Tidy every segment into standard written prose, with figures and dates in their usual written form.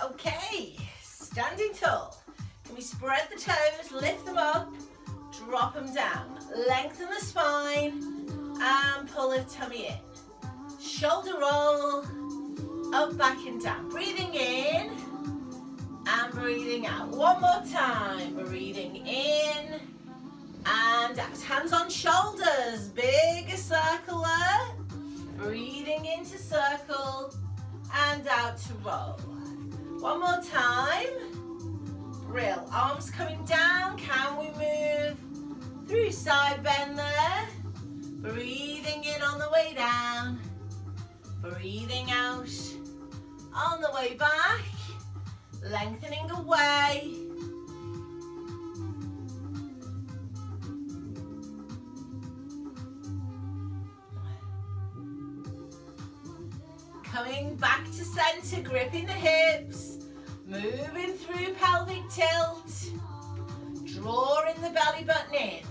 Okay, standing tall. Can we spread the toes, lift them up, drop them down. Lengthen the spine and pull the tummy in. Shoulder roll, up, back and down. Breathing in and breathing out. One more time. Breathing in and out. Hands on shoulders. Bigger circle there. Breathing into circle and out to roll. One more time. Brill. Arms coming down. Can we move through side bend there? Breathing in on the way down. Breathing out on the way back. Lengthening away. Coming back to center, gripping the hips, moving through pelvic tilt, drawing the belly button in,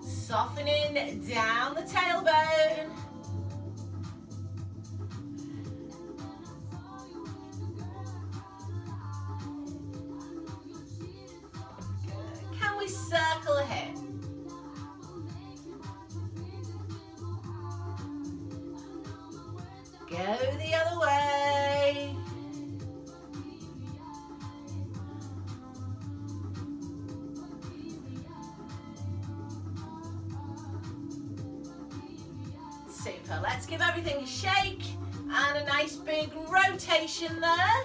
softening down the tailbone. Good. Can we circle ahead? Go the other way. Super. Let's give everything a shake and a nice big rotation there.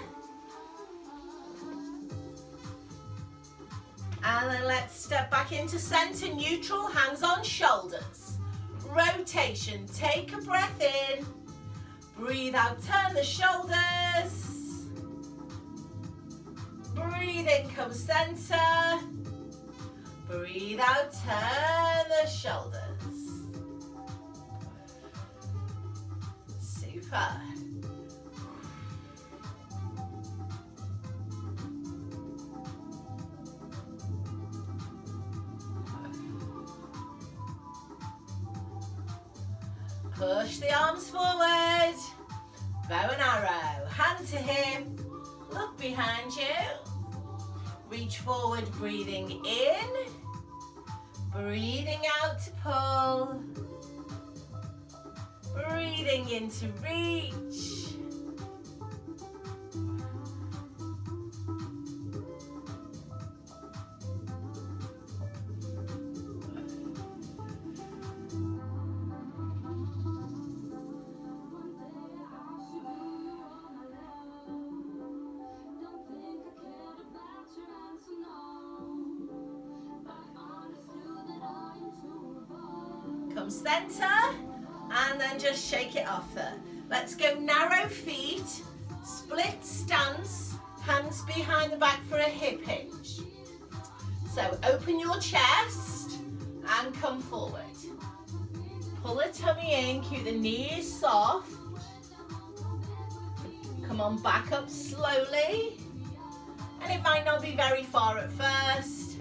And then let's step back into center, neutral, hands on shoulders. Rotation. Take a breath in. Breathe out, turn the shoulders. Breathe in, come center. Breathe out, turn the shoulders. Super. Push the arms forward, bow and arrow, hand to hip, look behind you, reach forward, breathing in, breathing out to pull, breathing in to reach. Come center and then just shake it off there. Let's go narrow feet, split stance, hands behind the back for a hip hinge. So open your chest and come forward. Pull the tummy in, keep the knees soft. Come on, back up slowly. And it might not be very far at first.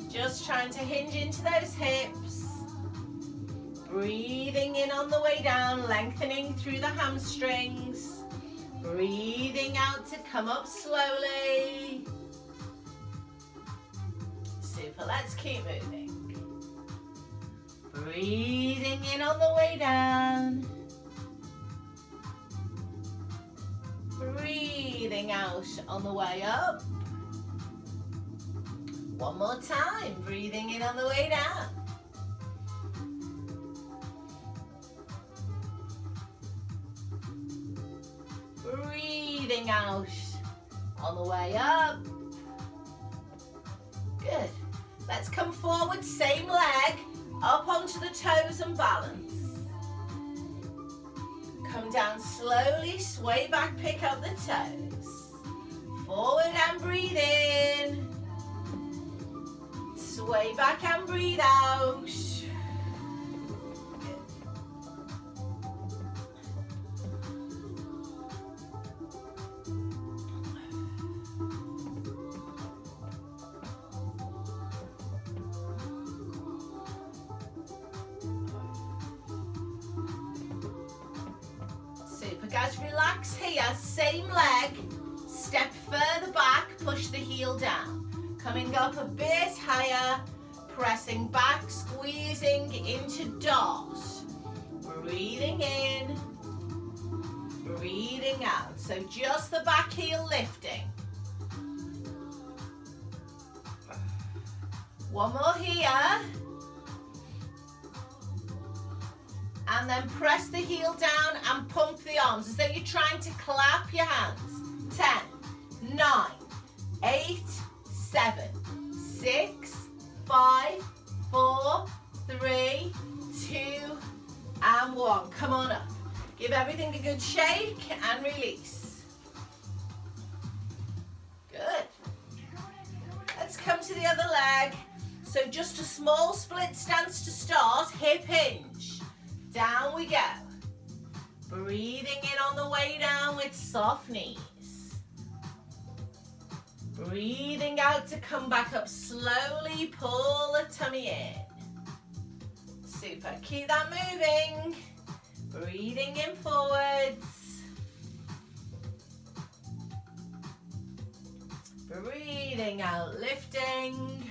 Just trying to hinge into those hips. Breathing in on the way down, lengthening through the hamstrings. Breathing out to come up slowly. Super, let's keep moving. Breathing in on the way down. Breathing out on the way up. One more time, breathing in on the way down. Breathing out on the way up. Good. Let's come forward, same leg, up onto the toes and balance. Come down slowly, sway back, pick up the toes. Forward and breathe in. Sway back and breathe out. Super, guys, relax here, same leg, step further back, push the heel down. Coming up a bit higher, pressing back, squeezing into dot. Breathing in, breathing out. So just the back heel lifting. One more here. And then press the heel down and pump the arms as though you're trying to clap your hands. 10, 9, 8, 7, 6, 5, 4, 3, 2, and 1. Come on up. Give everything a good shake and release. Good. Let's come to the other leg. So just a small split stance to start, hip hinge. Down we go. Breathing in on the way down with soft knees. Breathing out to come back up slowly, pull the tummy in. Super, keep that moving. Breathing in forwards. Breathing out, lifting.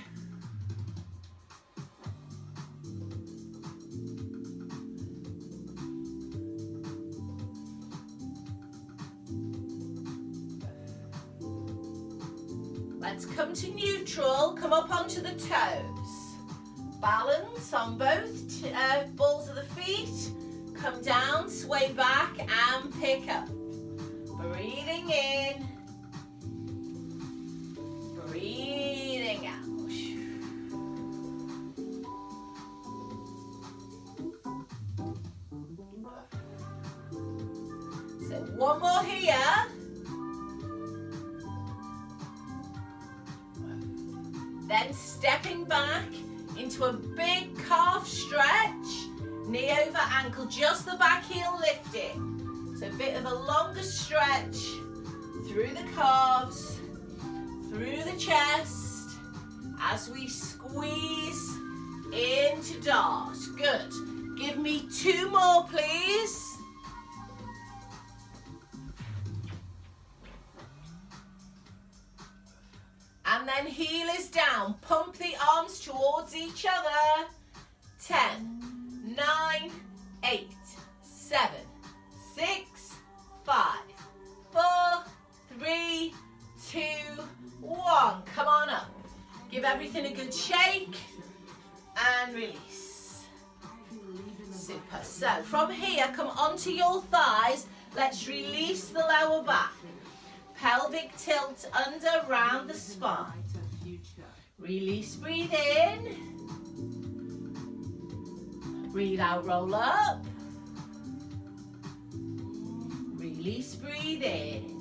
Let's come to neutral, come up onto the toes. Balance on both balls of the feet. Come down, sway back and pick up. Breathing in. Breathing out. So one more here. Then stepping back into a big calf stretch, knee over ankle, just the back heel lifting. So a bit of a longer stretch through the calves, through the chest, as we squeeze into dart. Good. Give me 2 more, please. And then heel is down. Pump the arms towards each other. 10, 9, 8, 7, 6, 5, 4, 3, 2, 1. Come on up. Give everything a good shake and release. Super. So from here, come onto your thighs. Let's release the lower back. Pelvic tilt under, round the spine. Release, breathe in. Breathe out, roll up. Release, breathe in.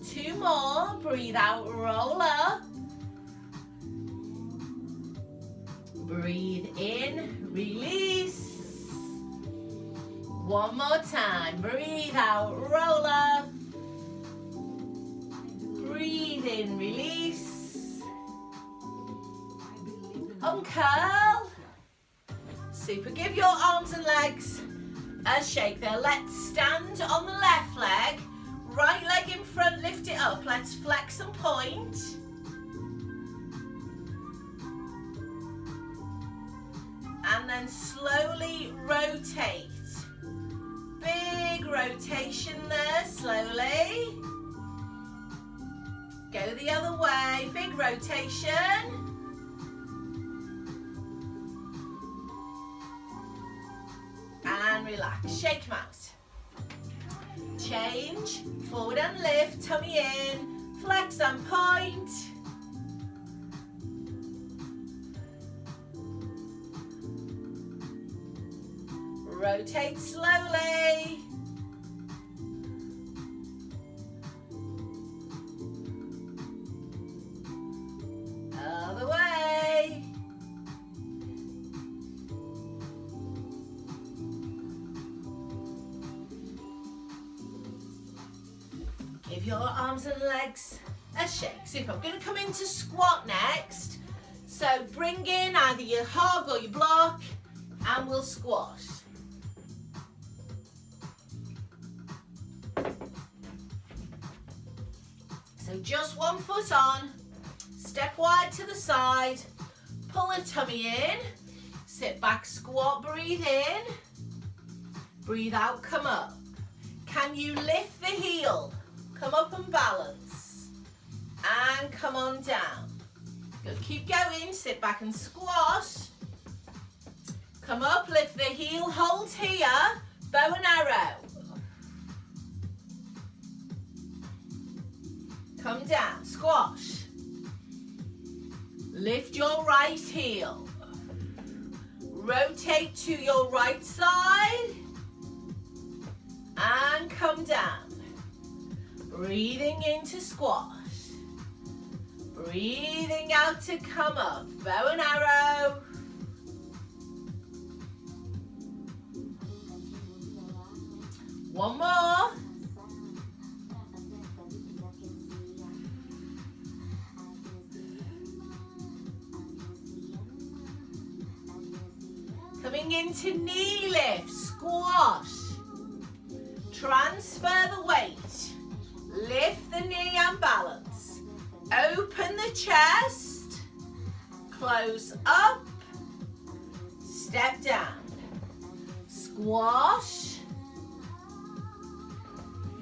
2 more, breathe out, roll up. Breathe in, release. 1 more time, breathe out, roll up. Breathe in, release. Uncurl. Super, give your arms and legs a shake there. Let's stand on the left leg. Right leg in front, lift it up. Let's flex and point. And then slowly rotate. Big rotation there, slowly. Go the other way, big rotation. And relax, shake them out. Change, forward and lift, tummy in, flex and point. Rotate slowly. Other way. Give your arms and legs a shake. Super. I'm going to come into squat next. So bring in either your hog or your block and we'll squat. So just one foot on, step wide to the side, pull the tummy in, sit back, squat, breathe in, breathe out, come up. Can you lift the heel? Come up and balance. And come on down. Good, keep going, sit back and squat. Come up, lift the heel, hold here, bow and arrow. Come down, squash. Lift your right heel. Rotate to your right side. And come down. Breathing into squash. Breathing out to come up, bow and arrow. One more. Coming into knee lift, squash. Transfer the weight. Lift the knee and balance. Open the chest. Close up. Step down. Squash.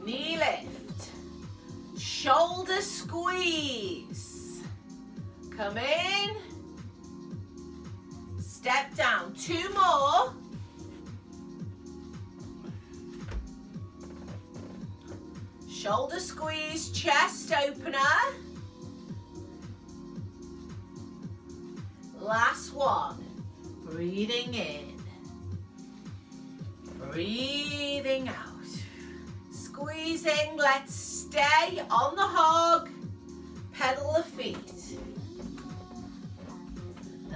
Knee lift. Shoulder squeeze. Come in. Step down. Two more. Shoulder squeeze, chest opener. Last one. Breathing in. Breathing out. Squeezing. Let's stay on the hog. Pedal the feet.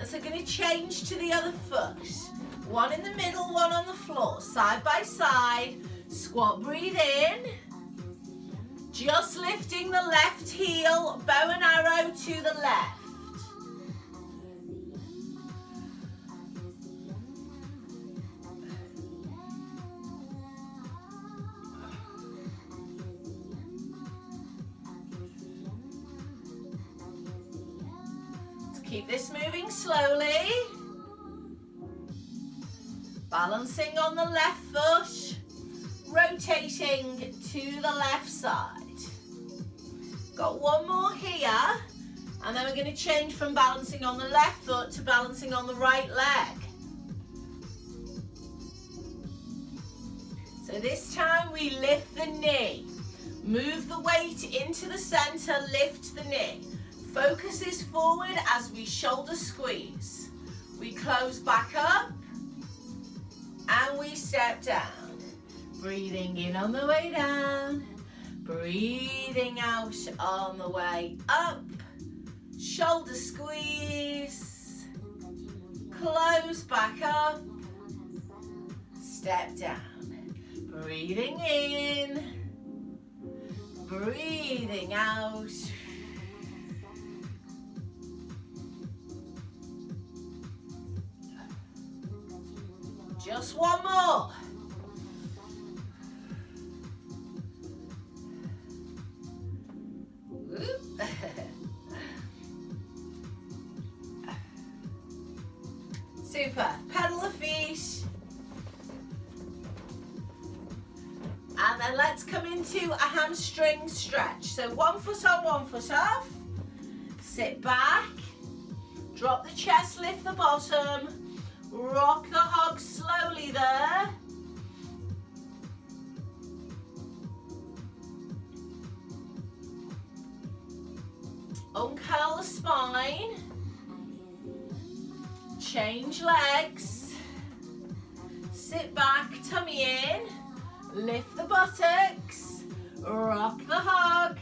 So we're going to change to the other foot. One in the middle, one on the floor. Side by side. Squat, breathe in. Just lifting the left heel, bow and arrow to the left. Keep this moving slowly. Balancing on the left foot, rotating to the left side. Got one more here, and then we're going to change from balancing on the left foot to balancing on the right leg. So this time we lift the knee. Move the weight into the center, lift the knee. Focus is forward as we shoulder squeeze. We close back up and we step down. Breathing in on the way down. Breathing out on the way up. Shoulder squeeze. Close back up. Step down. Breathing in. Breathing out. Just one more. Super. Pedal the feet. And then let's come into a hamstring stretch. So one foot on, one foot off. Sit back. Drop the chest, lift the bottom. Rock the hog slowly there. Uncurl the spine. Change legs. Sit back, tummy in. Lift the buttocks. Rock the hog.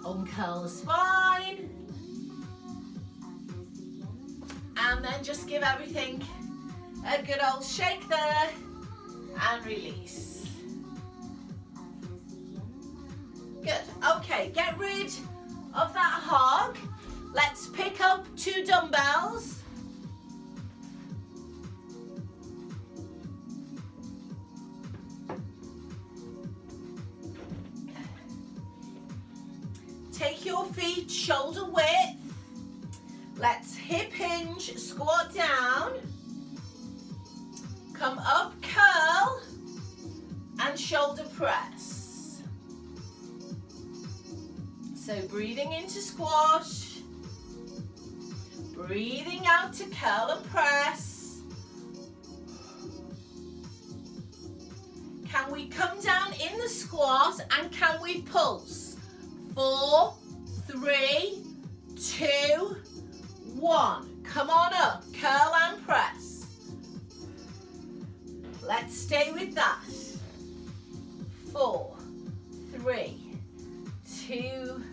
Uncurl the spine. And then just give everything a good old shake there and release. Good. Okay, get rid of that hog. Let's pick up 2 dumbbells. shoulder width. Let's hip hinge, squat down. Come up, curl, and shoulder press. So breathing into squash, breathing out to curl and press. Can we come down in the squat and can we pulse? 4, 3, 2, 1. Come on up, curl and press. Let's stay with that. 4, 3, 2,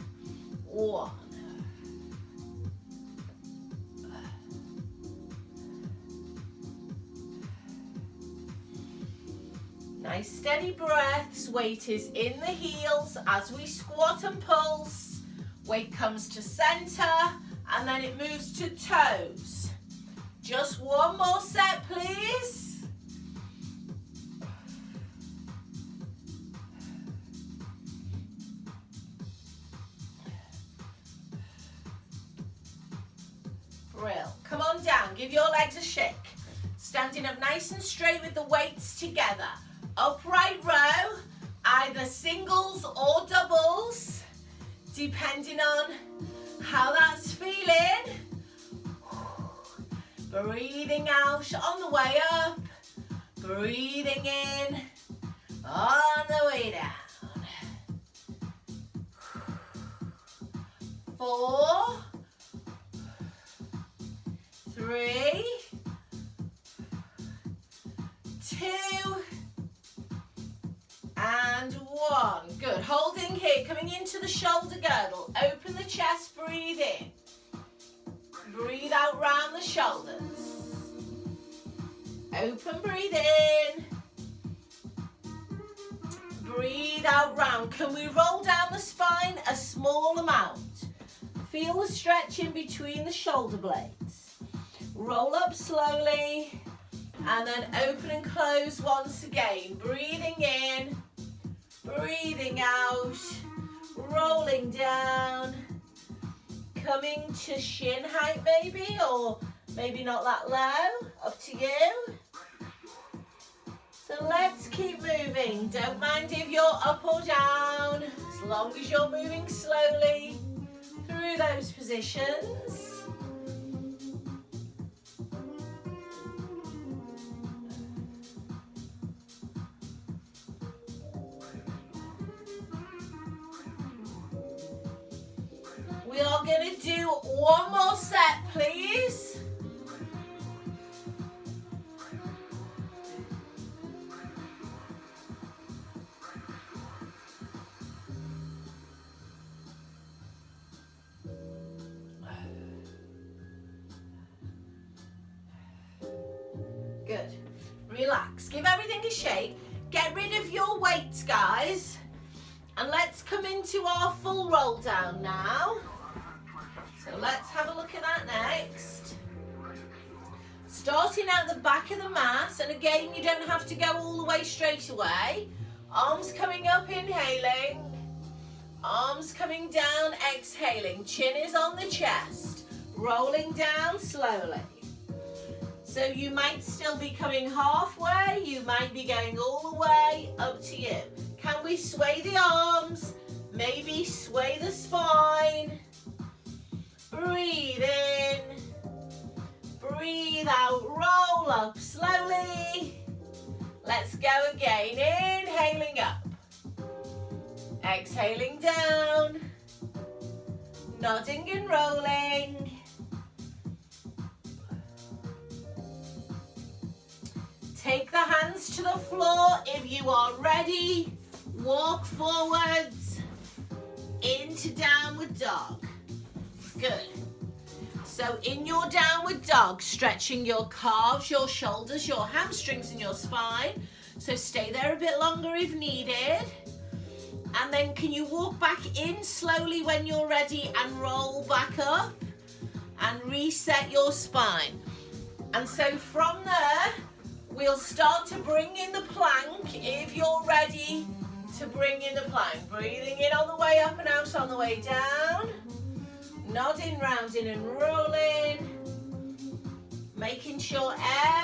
1. Nice steady breaths. Weight is in the heels as we squat and pulse. Weight comes to center and then it moves to toes. Just one more set, please. Brill. Come on down, give your legs a shake. Standing up nice and straight with the weights together. Upright row, either singles or doubles, depending on how that's feeling. Breathing out on the way up, breathing in on the way down. 4, 3, 2, and 1. Good. Holding here, coming into the shoulder girdle. Open the chest, breathe in. Breathe out round the shoulders. Open, breathe in. Breathe out round. Can we roll down the spine a small amount? Feel the stretch in between the shoulder blades. Roll up slowly and then open and close once again. Breathing in, breathing out, rolling down, coming to shin height maybe, or maybe not that low, up to you. So let's keep moving. Don't mind if you're up or down, as long as you're moving slowly through those positions. We are going to do one more set, please. Good. Relax. Give everything a shake. Get rid of your weights, guys. And let's come into our full roll down now. So let's have a look at that next. Starting at the back of the mat, and again, you don't have to go all the way straight away. Arms coming up, inhaling. Arms coming down, exhaling. Chin is on the chest. Rolling down slowly. So you might still be coming halfway, you might be going all the way, up to you. Can we sway the arms? Maybe sway the spine. Breathe in. Breathe out, roll up slowly. Let's go again, inhaling up. Exhaling down. Nodding and rolling. Take the hands to the floor if you are ready. Walk forwards into downward dog. Good. So in your downward dog, stretching your calves, your shoulders, your hamstrings and your spine. So stay there a bit longer if needed. And then can you walk back in slowly when you're ready and roll back up and reset your spine. And so from there, we'll start to bring in the plank if you're ready to bring in the plank. Breathing in on the way up and out on the way down. Nodding, rounding and rolling. Making sure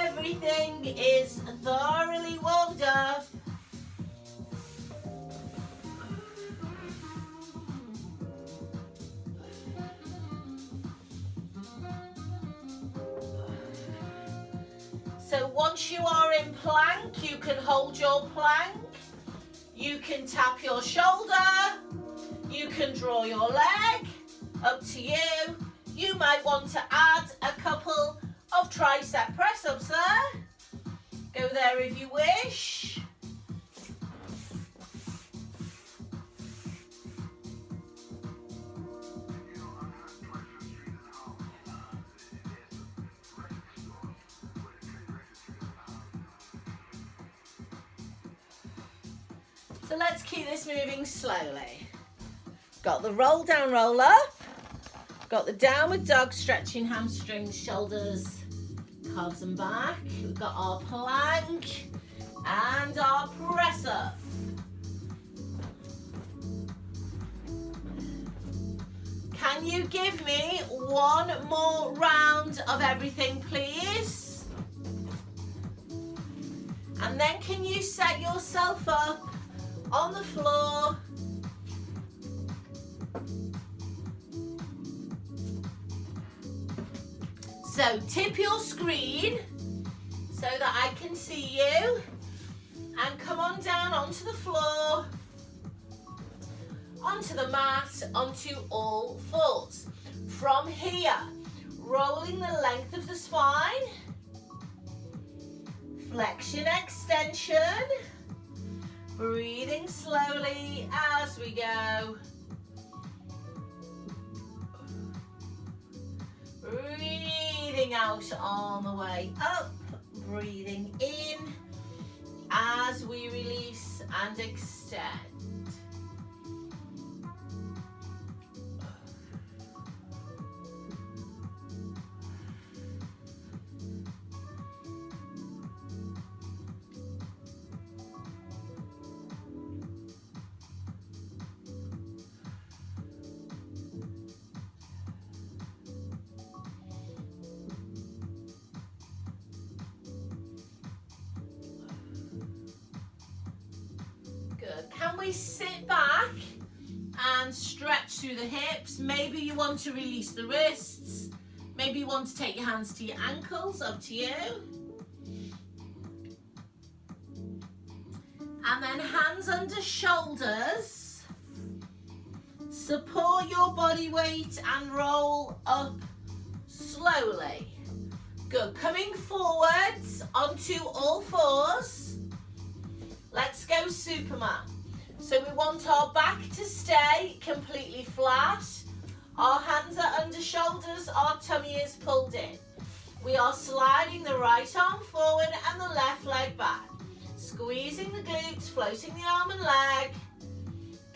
everything is thoroughly warmed up. So once you are in plank, you can hold your plank. You can tap your shoulder. You can draw your leg. Up to you. You might want to add a couple of tricep press-ups there. Go there if you wish. So let's keep this moving slowly. Got the roll down, roll up. Got the downward dog, stretching hamstrings, shoulders, calves and back. We've got our plank and our press up. Can you give me one more round of everything, please? And then can you set yourself up on the floor? So tip your screen so that I can see you, and come on down onto the floor, onto the mat, onto all fours. From here, rolling the length of the spine, flexion, extension, breathing slowly as we go. Breathing out on the way up, breathing in as we release and extend. Can we sit back and stretch through the hips? Maybe you want to release the wrists. Maybe you want to take your hands to your ankles, up to you. And then hands under shoulders. Support your body weight and roll up slowly. Good. Coming forwards onto all fours. Let's go Superman. So we want our back to stay completely flat. Our hands are under shoulders, our tummy is pulled in. We are sliding the right arm forward and the left leg back. Squeezing the glutes, floating the arm and leg.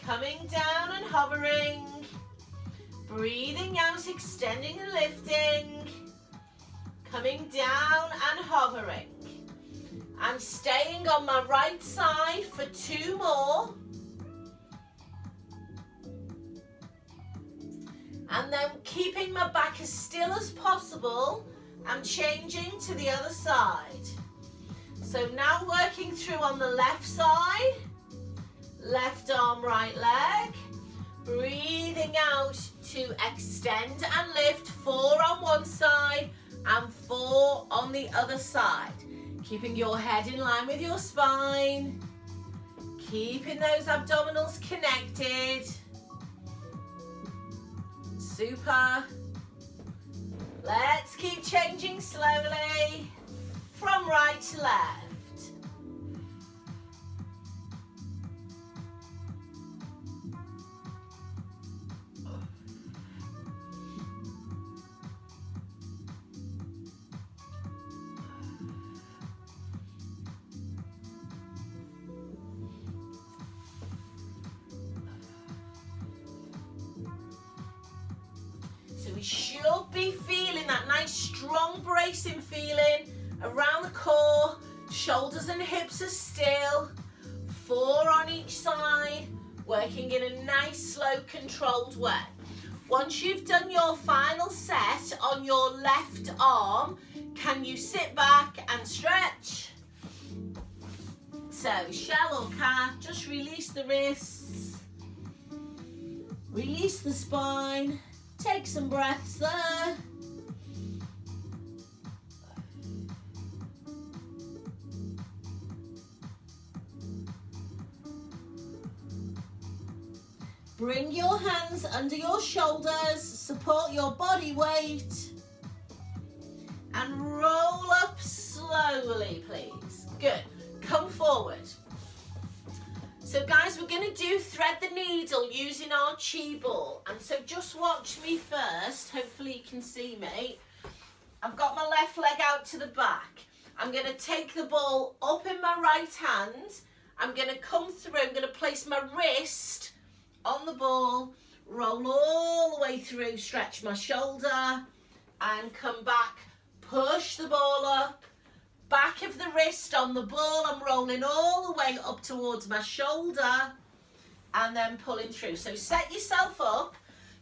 Coming down and hovering. Breathing out, extending and lifting. Coming down and hovering. I'm staying on my right side for 2 more. And then keeping my back as still as possible, I'm changing to the other side. So now working through on the left side, left arm, right leg. Breathing out to extend and lift, 4 on one side and 4 on the other side. Keeping your head in line with your spine. Keeping those abdominals connected. Super. Let's keep changing slowly from right to left. Should be feeling that nice strong bracing feeling around the core. Shoulders and hips are still. 4 on each side, working in a nice slow controlled way. Once you've done your final set on your left arm, can you sit back and stretch? So shell or cat, just release the wrists, release the spine, take some breaths there. Bring your hands under your shoulders, support your body weight, and roll up slowly, please. Good. Come forward. So guys, we're going to do thread the needle using our chi ball. And so just watch me first. Hopefully you can see me. I've got my left leg out to the back. I'm going to take the ball up in my right hand. I'm going to come through. I'm going to place my wrist on the ball, roll all the way through, stretch my shoulder, and come back, push the ball up, back of the wrist on the ball, I'm rolling all the way up towards my shoulder, and then pulling through. So set yourself up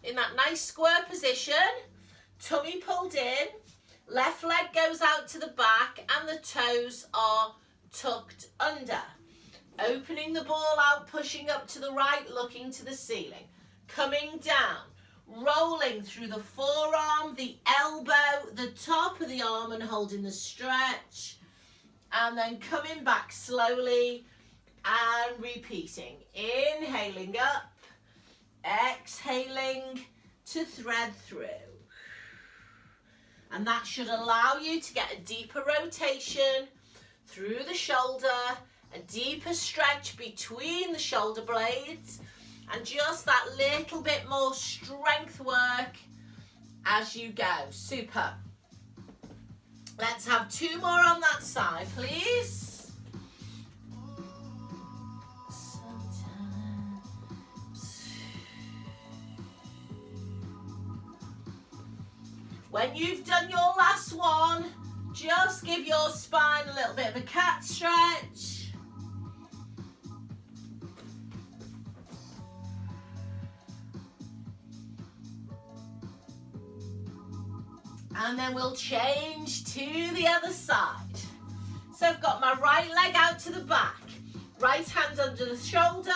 in that nice square position, tummy pulled in, left leg goes out to the back, and the toes are tucked under. Opening the ball out, pushing up to the right, looking to the ceiling. Coming down, rolling through the forearm, the elbow, the top of the arm, and holding the stretch. And then coming back slowly and repeating. Inhaling up, exhaling to thread through. And that should allow you to get a deeper rotation through the shoulder, a deeper stretch between the shoulder blades, and just that little bit more strength work as you go. Super. Let's have 2 more on that side, please. When you've done your last one, just give your spine a little bit of a cat stretch. And then we'll change to the other side. So I've got my right leg out to the back, right hand under the shoulder,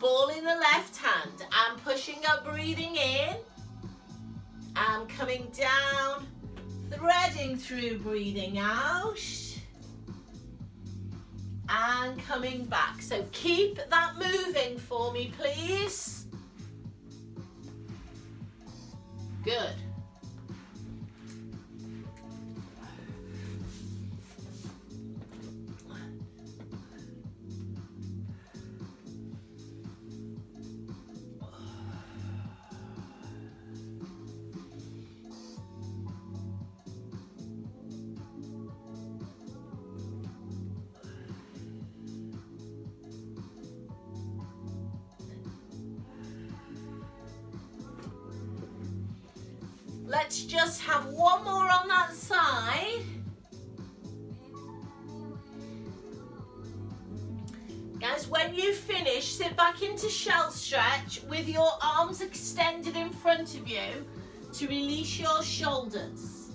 ball in the left hand. I'm pushing up, breathing in. I'm coming down, threading through, breathing out. And coming back. So keep that moving for me, please. Good. Let's just have 1 more on that side. Guys, when you finish, sit back into shell stretch with your arms extended in front of you to release your shoulders.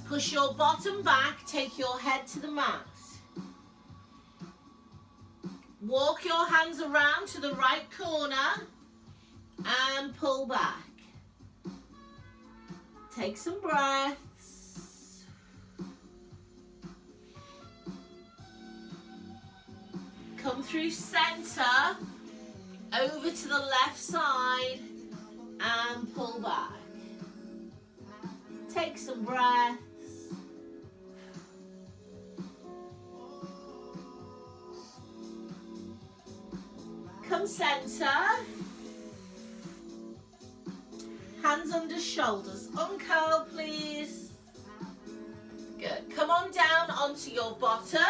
Push your bottom back, take your head to the mat. Walk your hands around to the right corner and pull back. Take some breaths. Come through center, over to the left side, and pull back. Take some breaths. Come center. Hands under shoulders. Uncurl, please. Good. Come on down onto your bottom.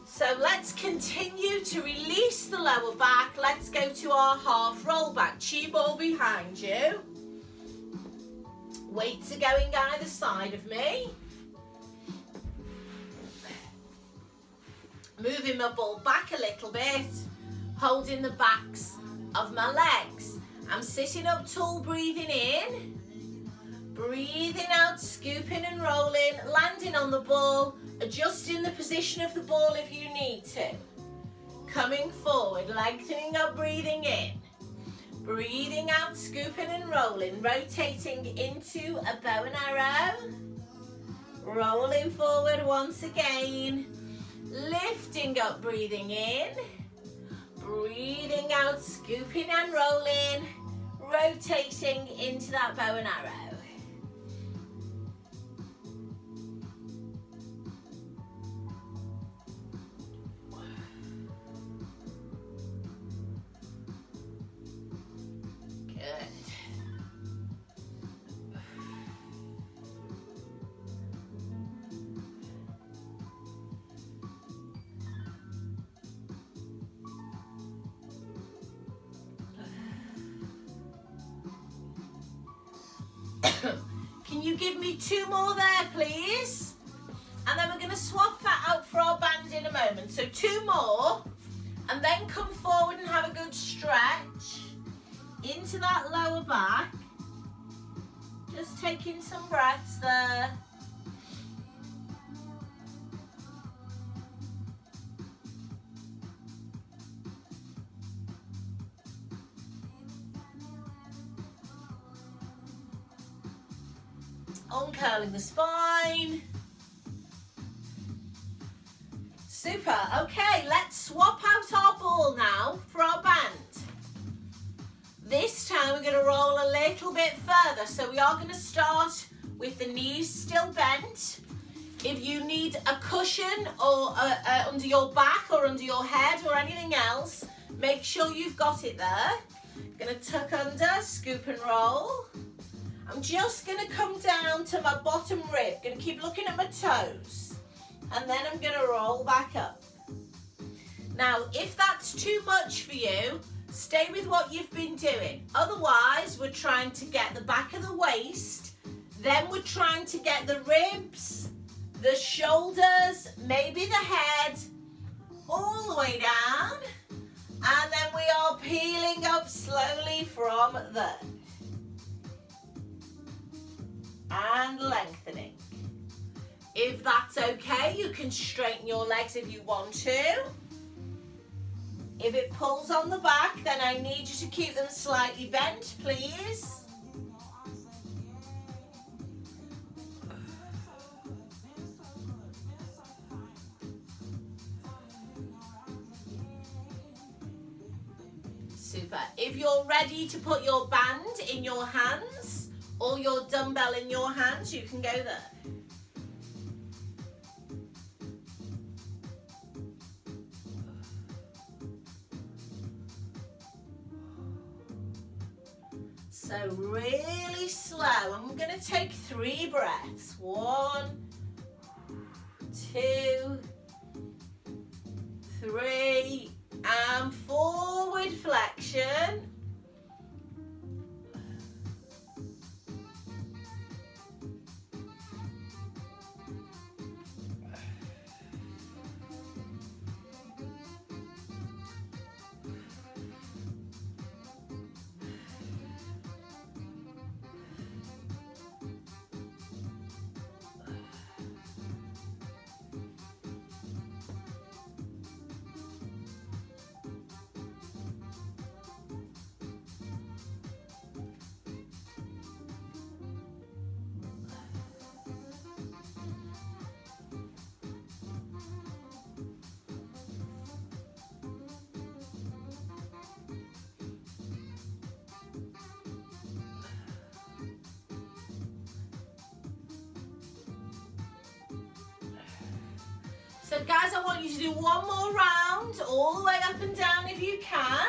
So let's continue to release the lower back. Let's go to our half roll back. Chi ball behind you. Weights are going either side of me. Moving my ball back a little bit. Holding the backs of my legs. I'm sitting up tall, breathing in, breathing out, scooping and rolling, landing on the ball, adjusting the position of the ball if you need to. Coming forward, lengthening up, breathing in. Breathing out, scooping and rolling, rotating into a bow and arrow. Rolling forward once again. Lifting up, breathing in. Breathing out, scooping and rolling, rotating into that bow and arrow. Can you give me 2 more there, please? And then we're going to swap that out for our band in a moment. So 2 more, and then come forward and have a good stretch into that lower back. Just taking some breaths there. Uncurling the spine. Super. Okay, let's swap out our ball now for our band. This time we're going to roll a little bit further. So we are going to start with the knees still bent. If you need a cushion or under your back or under your head or anything else, make sure you've got it there. Going to tuck under, scoop and roll. I'm just going to come down to my bottom rib. Going to keep looking at my toes. And then I'm going to roll back up. Now, if that's too much for you, stay with what you've been doing. Otherwise, we're trying to get the back of the waist. Then we're trying to get the ribs, the shoulders, maybe the head, all the way down. And then we are peeling up slowly from there. And lengthening. If that's okay, you can straighten your legs if you want to. If it pulls on the back, then I need you to keep them slightly bent, please. Super. If you're ready to put your band in your hands or your dumbbell in your hands, you can go there. So really slow. I'm going to take 3 breaths. 1, 2, 3, and forward flexion. So guys, I want you to do 1 more round, all the way up and down if you can.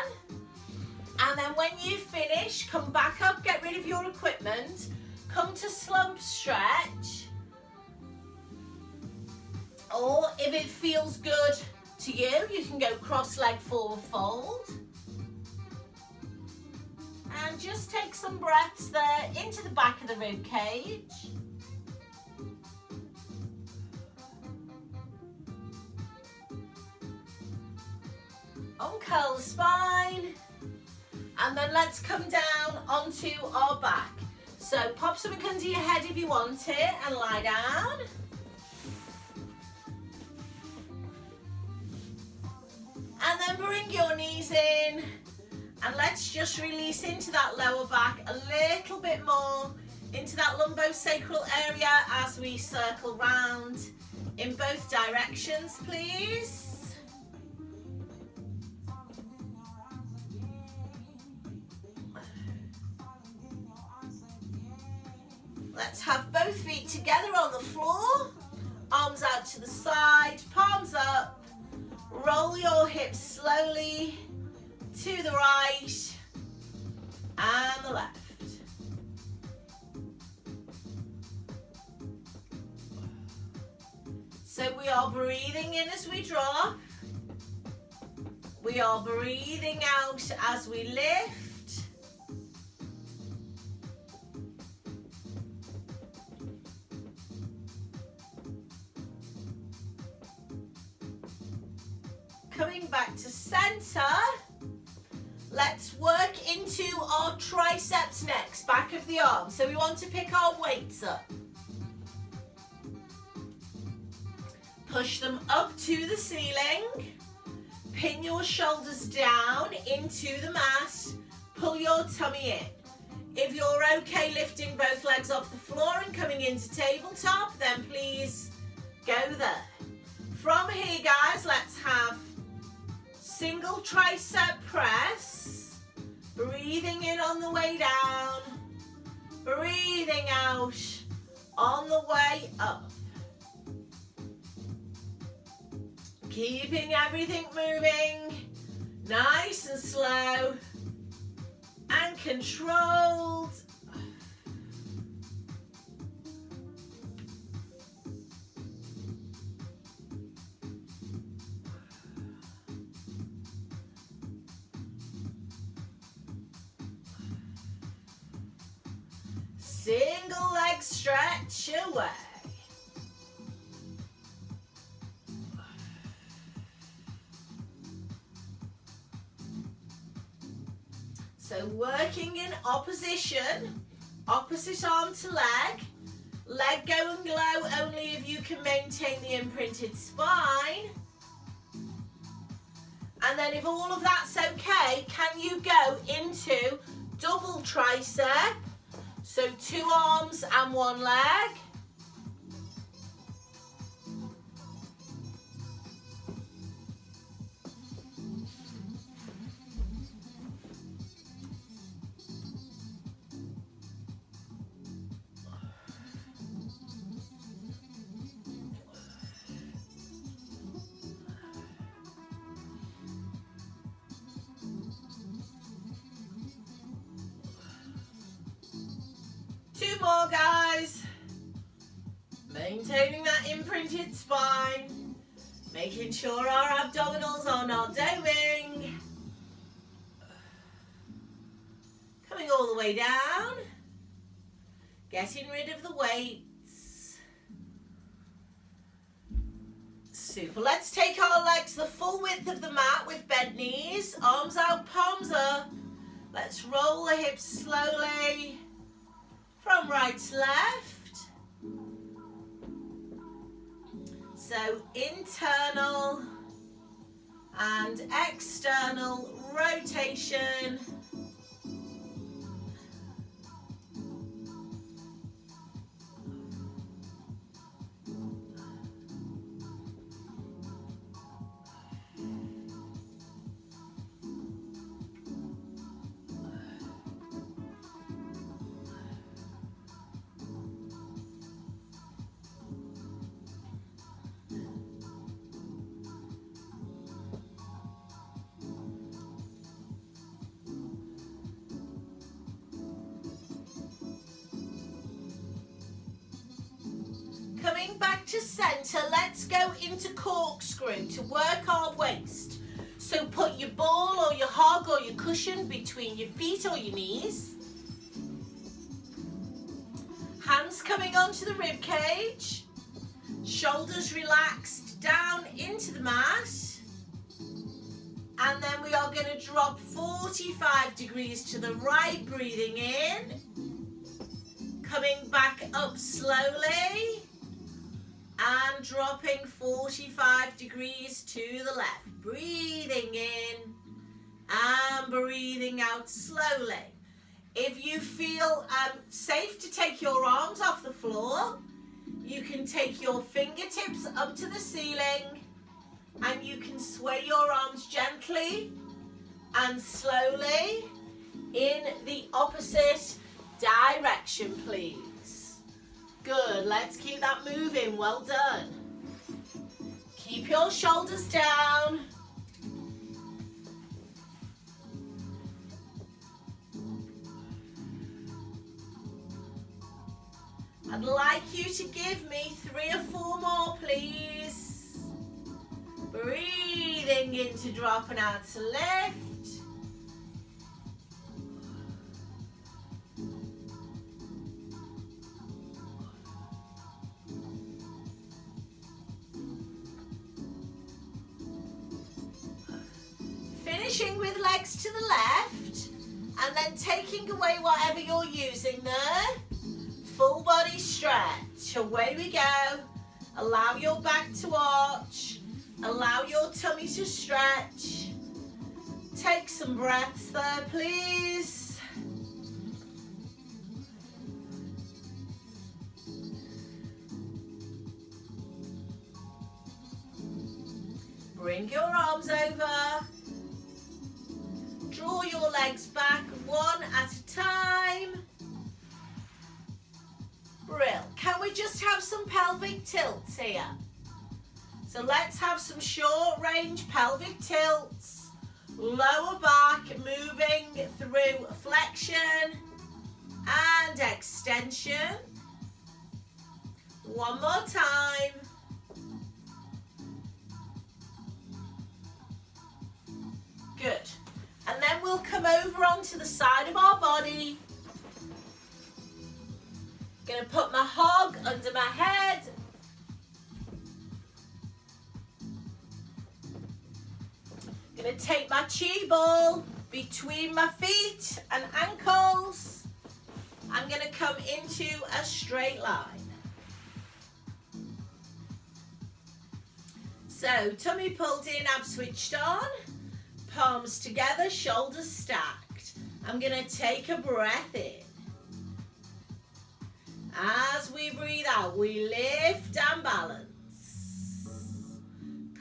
And then when you finish, come back up, get rid of your equipment, come to slump stretch. Or if it feels good to you, you can go cross-leg forward fold. And just take some breaths there into the back of the rib cage. Uncurl the spine. And then let's come down onto our back. So pop something under your head if you want it and lie down. And then bring your knees in and let's just release into that lower back a little bit more, into that lumbosacral area as we circle round in both directions, please. Let's have both feet together on the floor, arms out to the side, palms up. Roll your hips slowly to the right and the left. So we are breathing in as we drop. We are breathing out as we lift. Coming back to center, let's work into our triceps next, back of the arm. So we want to pick our weights up. Push them up to the ceiling. Pin your shoulders down into the mat. Pull your tummy in. If you're okay lifting both legs off the floor and coming into tabletop, then please go there. From here, guys, let's have single tricep press, breathing in on the way down, breathing out on the way up. Keeping everything moving, nice and slow and controlled. Single leg stretch away. So working in opposition, opposite arm to leg. Leg go and glow only if you can maintain the imprinted spine. And then if all of that's okay, can you go into double tricep? So 2 arms and 1 leg. More, guys. Maintaining that imprinted spine, making sure our abdominals are not doing. Coming all the way down, getting rid of the weights. Super. Let's take our legs the full width of the mat with bent knees, arms out, palms up. Let's roll the hips slowly from right to left. So internal and external rotation. Coming back to center, let's go into corkscrew to work our waist. So put your ball or your hog or your cushion between your feet or your knees. Hands coming onto the rib cage. Shoulders relaxed down into the mat. And then we are going to drop 45 degrees to the right, breathing in. Coming back up slowly. And dropping 45 degrees to the left. Breathing in and breathing out slowly. If you feel safe to take your arms off the floor, you can take your fingertips up to the ceiling and you can sway your arms gently and slowly in the opposite direction, please. Good, let's keep that moving, well done. Keep your shoulders down. I'd like you to give me 3 or 4 more, please. Breathing in to drop and out to lift. Finishing with legs to the left and then taking away whatever you're using there. Full body stretch, away we go. Allow your back to arch, allow your tummy to stretch. Take some breaths there, please. Bring your arms over. Draw your legs back one at a time. Brill. Can we just have some pelvic tilts here? So let's have some short range pelvic tilts. Lower back moving through flexion and extension. One more time. Good. And then we'll come over onto the side of our body. Gonna put my hog under my head. Gonna take my chi ball between my feet and ankles. I'm gonna come into a straight line. So tummy pulled in, abs switched on. Palms together, shoulders stacked. I'm gonna take a breath in. As we breathe out, we lift and balance.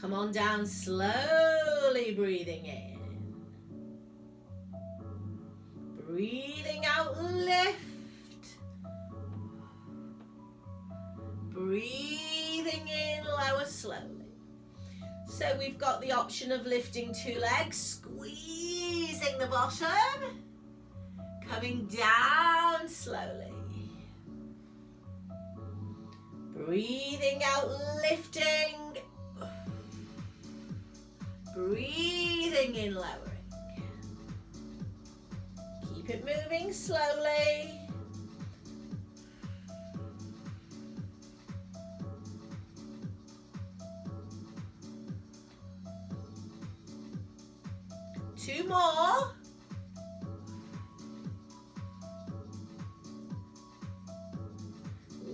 Come on down, slowly breathing in. Breathing out, lift. Breathing in, lower slowly. So we've got the option of lifting 2 legs, squeezing the bottom, coming down slowly. Breathing out, lifting. Breathing in, lowering. Keep it moving slowly. Two more.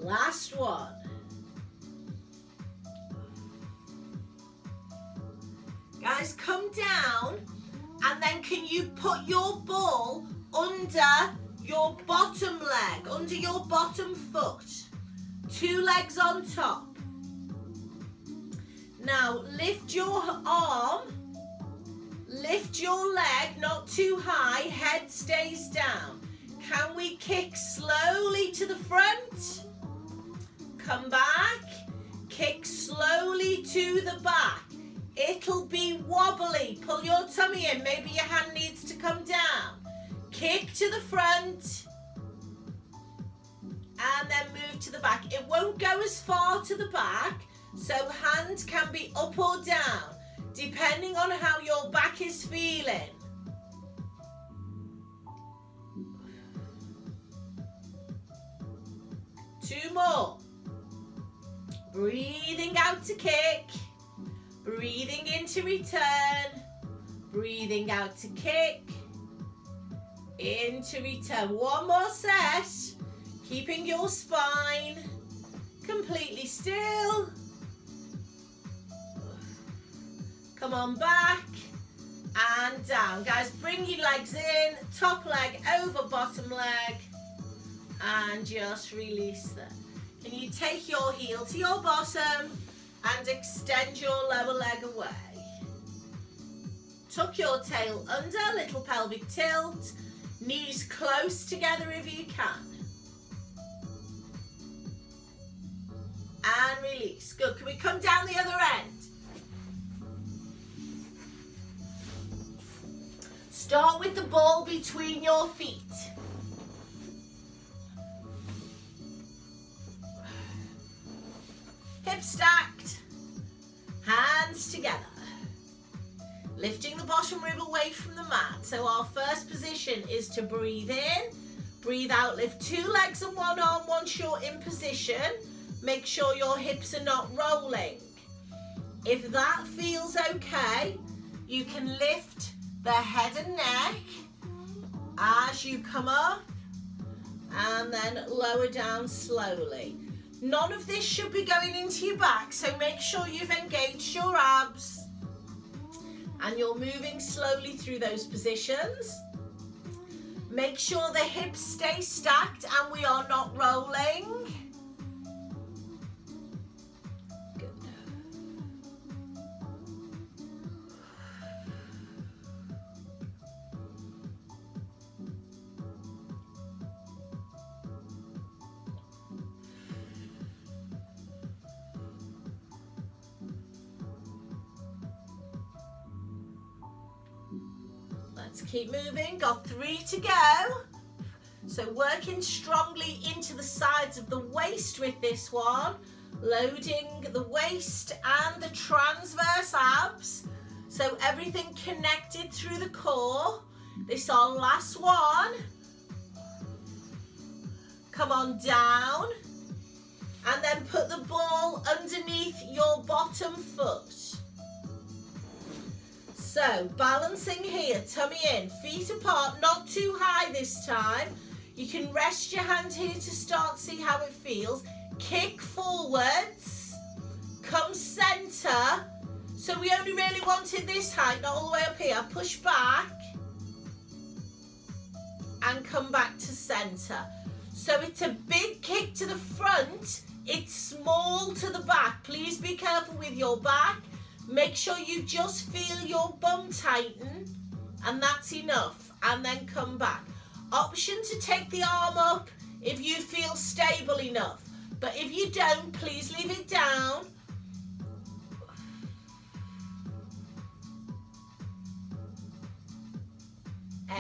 Last one. Guys, come down and then can you put your ball under your bottom leg, under your bottom foot. 2 legs on top. Now lift your arm, lift your leg, not too high, head stays down. Can we kick slowly to the front? Come back, kick slowly to the back. It'll be wobbly. Pull your tummy in. Maybe your hand needs to come down. Kick to the front. And then move to the back. It won't go as far to the back, so hand can be up or down, depending on how your back is feeling. Two more. Breathing out to kick. Breathing in to return. Breathing out to kick. In to return. One more set. Keeping your spine completely still. Come on back and down. Guys, bring your legs in. Top leg over bottom leg. And just release them. Can you take your heel to your bottom and extend your lower leg away? Tuck your tail under, little pelvic tilt. Knees close together if you can. And release. Good. Can we come down the other end? Start with the ball between your feet. Hips stacked. Hands together. Lifting the bottom rib away from the mat. So our first position is to breathe in, breathe out, lift two legs and one arm once you're in position. Make sure your hips are not rolling. If that feels okay, you can lift the head and neck as you come up and then lower down slowly. None of this should be going into your back, so make sure you've engaged your abs. And you're moving slowly through those positions. Make sure the hips stay stacked and we are not rolling. Good. Let's keep moving. Got 3 to go. So working strongly into the sides of the waist with this one. Loading the waist and the transverse abs. So everything connected through the core. This is our last one. Come on down. And then put the ball underneath your bottom foot. So, balancing here, tummy in, feet apart, not too high this time. You can rest your hand here to start, see how it feels. Kick forwards, come centre. So we only really wanted this height, not all the way up here. Push back and come back to centre. So it's a big kick to the front, it's small to the back. Please be careful with your back. Make sure you just feel your bum tighten, and that's enough. And then come back. Option to take the arm up if you feel stable enough. But if you don't, please leave it down.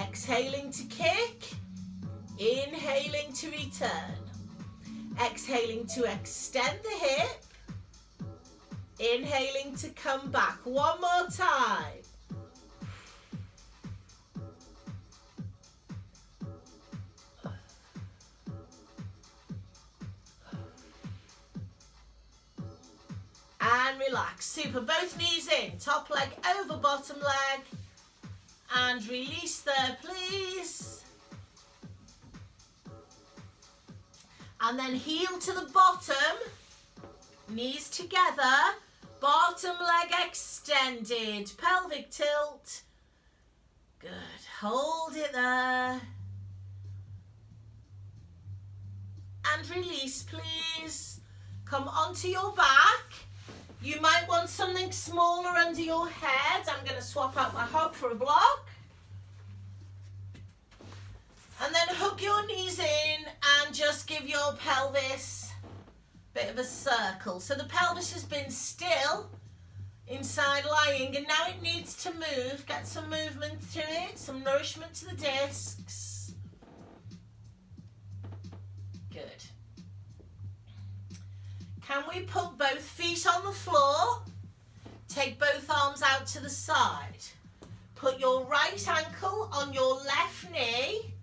Exhaling to kick. Inhaling to return. Exhaling to extend the hip. Inhaling to come back. One more time. And relax. Super. Both knees in. Top leg over bottom leg. And release there, please. And then heel to the bottom. Knees together. Bottom leg extended, pelvic tilt. Good, hold it there. And release, please. Come onto your back. You might want something smaller under your head. I'm going to swap out my hog for a block. And then hook your knees in and just give your pelvis bit of a circle. So the pelvis has been still inside lying, and now it needs to move. Get some movement to it, some nourishment to the discs. Good. Can we put both feet on the floor? Take both arms out to the side. Put your right ankle on your left knee.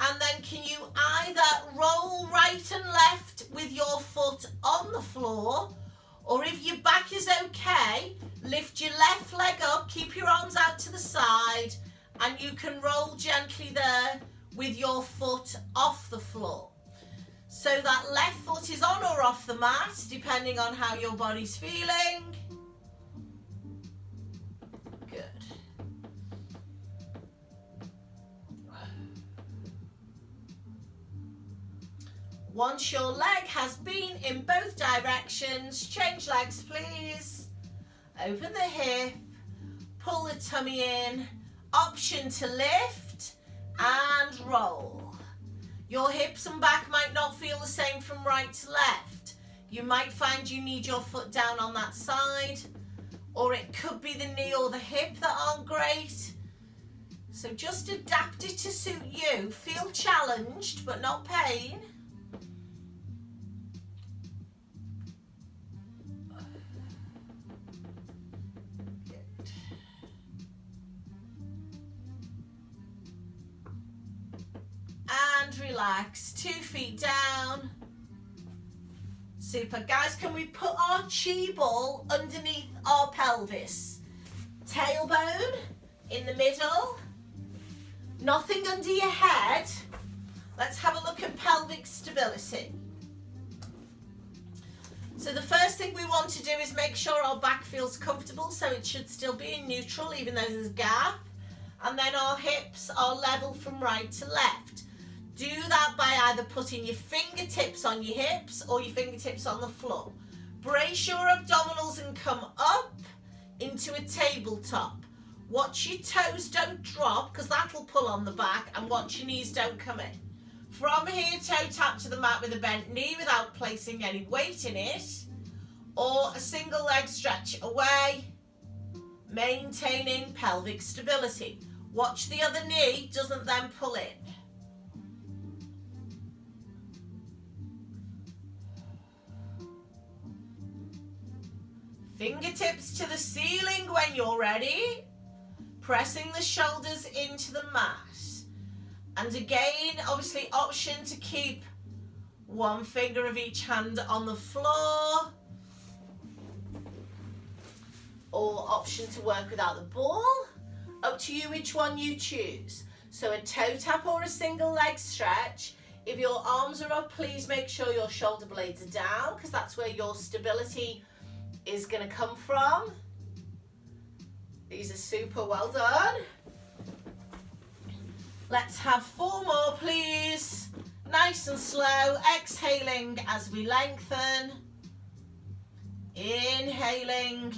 And then can you either roll right and left with your foot on the floor, Or if your back is okay, lift your left leg up, keep your arms out to the side, and you can roll gently there with your foot off the floor. So that left foot is on or off the mat, depending on how your body's feeling. Good. Once your leg has been in both directions, change legs please. Open the hip, pull the tummy in, option to lift and roll. Your hips and back might not feel the same from right to left. You might find you need your foot down on that side, or it could be the knee or the hip that aren't great. So just adapt it to suit you. Feel challenged but not pain. And relax, 2 feet down. Super. Guys, can we put our chi ball underneath our pelvis? Tailbone in the middle. Nothing under your head. Let's have a look at pelvic stability. So the first thing we want to do is make sure our back feels comfortable, so it should still be in neutral even though there's a gap. And then our hips are level from right to left. Do that by either putting your fingertips on your hips or your fingertips on the floor. Brace your abdominals and come up into a tabletop. Watch your toes don't drop because that'll pull on the back, and watch your knees don't come in. From here, toe tap to the mat with a bent knee without placing any weight in it, or a single leg stretch away, maintaining pelvic stability. Watch the other knee doesn't then pull in. Fingertips to the ceiling when you're ready, pressing the shoulders into the mat. And again, obviously option to keep one finger of each hand on the floor, or option to work without the ball. Up to you which one you choose. So a toe tap or a single leg stretch. If your arms are up, please make sure your shoulder blades are down because that's where your stability is going to come from. These are super well done. Let's have 4 more please. Nice and slow, exhaling as we lengthen. Inhaling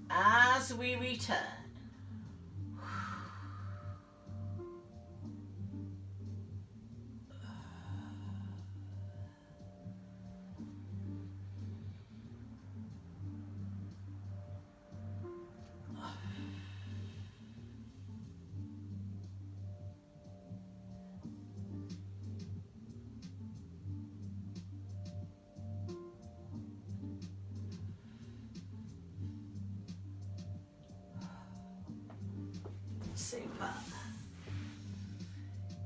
as we return. Super.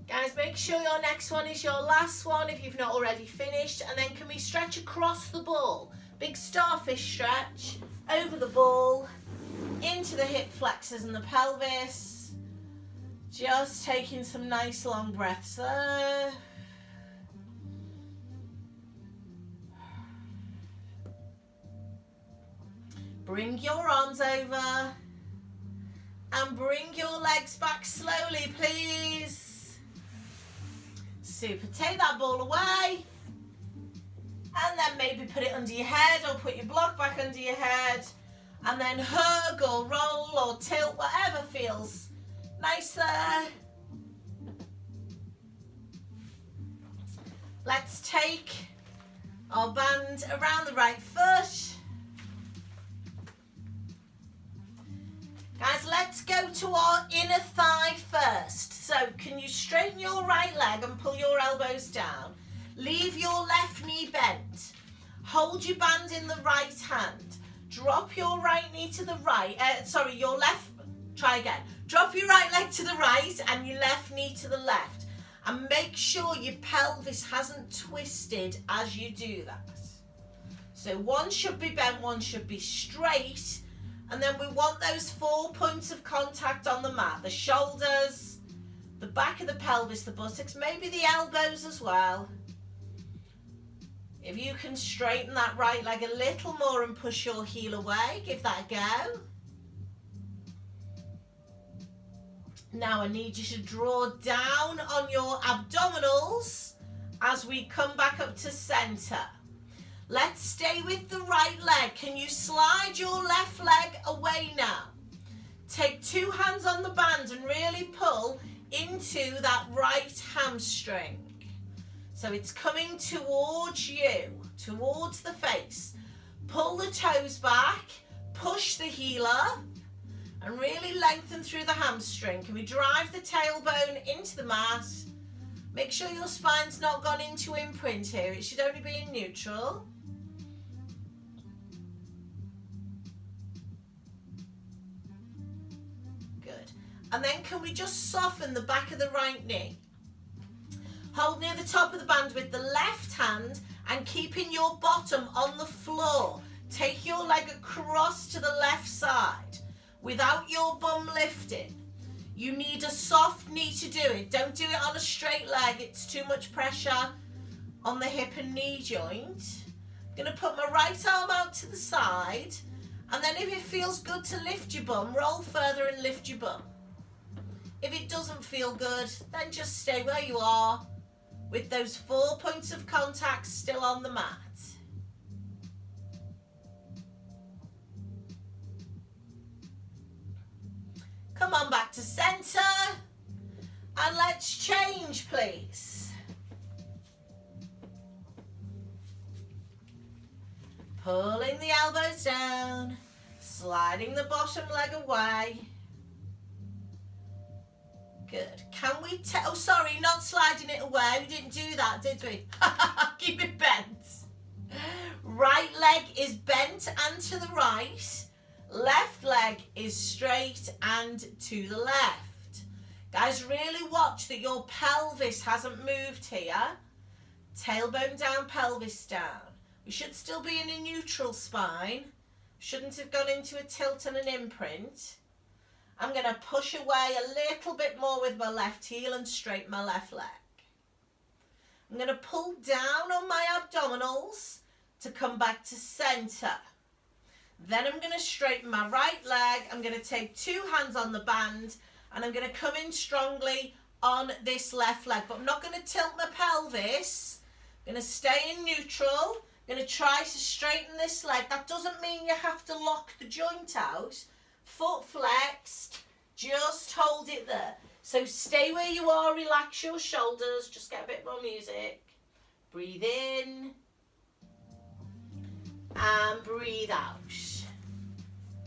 Guys, make sure your next one is your last one if you've not already finished, and then can we stretch across the ball? Big starfish stretch over the ball, into the hip flexors and the pelvis. Just taking some nice long breaths there. Bring your arms over. And bring your legs back slowly, please. Super. Take that ball away. And then maybe put it under your head or put your block back under your head. And then hug or roll or tilt, whatever feels nice there. Let's take our band around the right foot. Guys, let's go to our inner thigh first. So can you straighten your right leg and pull your elbows down? Leave your left knee bent. Hold your band in the right hand. Drop your right knee to the right. Try again. Drop your right leg to the right and your left knee to the left. And make sure your pelvis hasn't twisted as you do that. So one should be bent, one should be straight. And then we want those 4 points of contact on the mat. The shoulders, the back of the pelvis, the buttocks, maybe the elbows as well. If you can straighten that right leg a little more and push your heel away, give that a go. Now I need you to draw down on your abdominals as we come back up to center. Let's stay with the right leg. Can you slide your left leg away now? Take 2 hands on the band and really pull into that right hamstring. So it's coming towards you, towards the face. Pull the toes back, push the heel up, and really lengthen through the hamstring. Can we drive the tailbone into the mat? Make sure your spine's not gone into imprint here. It should only be in neutral. Good. And then can we just soften the back of the right knee? Hold near the top of the band with the left hand and keeping your bottom on the floor. Take your leg across to the left side without your bum lifting. You need a soft knee to do it. Don't do it on a straight leg. It's too much pressure on the hip and knee joint. I'm going to put my right arm out to the side, and then if it feels good to lift your bum, roll further and lift your bum. If it doesn't feel good, then just stay where you are with those 4 points of contact still on the mat. Come on back to center, and let's change, please. Pulling the elbows down, sliding the bottom leg away. Good. Can we oh sorry, not sliding it away. We didn't do that, did we? Keep it bent. Right leg is bent and to the right. Left leg is straight and to the left. Guys, really watch that your pelvis hasn't moved here. Tailbone down, pelvis down. We should still be in a neutral spine. Shouldn't have gone into a tilt and an imprint. I'm going to push away a little bit more with my left heel and straighten my left leg. I'm going to pull down on my abdominals to come back to center. Then I'm going to straighten my right leg. I'm going to take 2 hands on the band and I'm going to come in strongly on this left leg. But I'm not going to tilt my pelvis. I'm going to stay in neutral. I'm going to try to straighten this leg. That doesn't mean you have to lock the joint out. Foot flexed. Just hold it there. So stay where you are. Relax your shoulders. Just get a bit more music. Breathe in. And breathe out.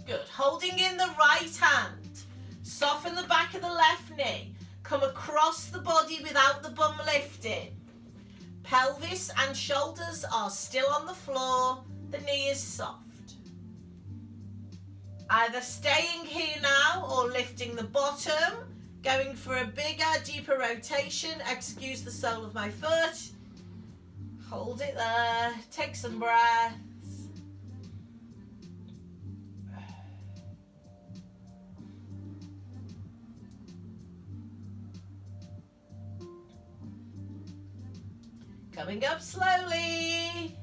Good. Holding in the right hand. Soften the back of the left knee. Come across the body without the bum lifting. Pelvis and shoulders are still on the floor. The knee is soft. Either staying here now or lifting the bottom. Going for a bigger, deeper rotation. Excuse the sole of my foot. Hold it there. Take some breath. Coming up slowly.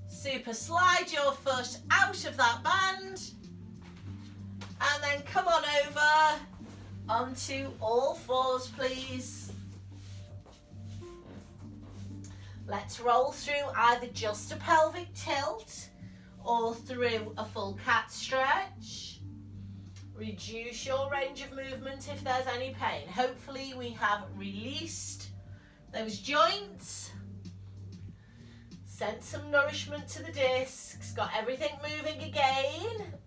Super. Slide your foot out of that band. And then come on over onto all fours, please. Let's roll through either just a pelvic tilt or through a full cat stretch. Reduce your range of movement if there's any pain. Hopefully we have released those joints. Sent some nourishment to the discs. Got everything moving again.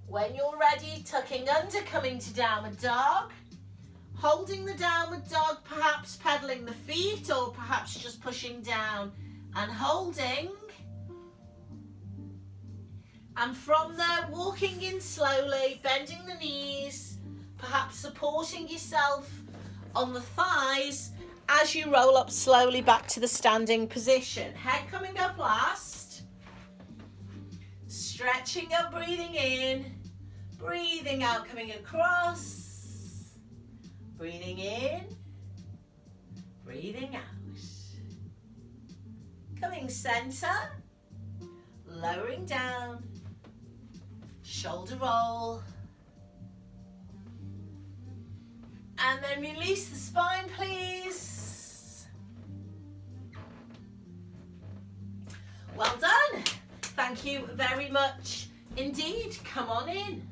When you're ready, tucking under, coming to downward dog. Holding the downward dog, perhaps pedaling the feet or perhaps just pushing down and holding. And from there, walking in slowly, bending the knees, perhaps supporting yourself on the thighs as you roll up slowly back to the standing position. Head coming up last. Stretching up, breathing in. Breathing out, coming across. Breathing in. Breathing out. Coming center. Lowering down. Shoulder roll. And then release the spine, please. Well done. Thank you very much indeed. Come on in.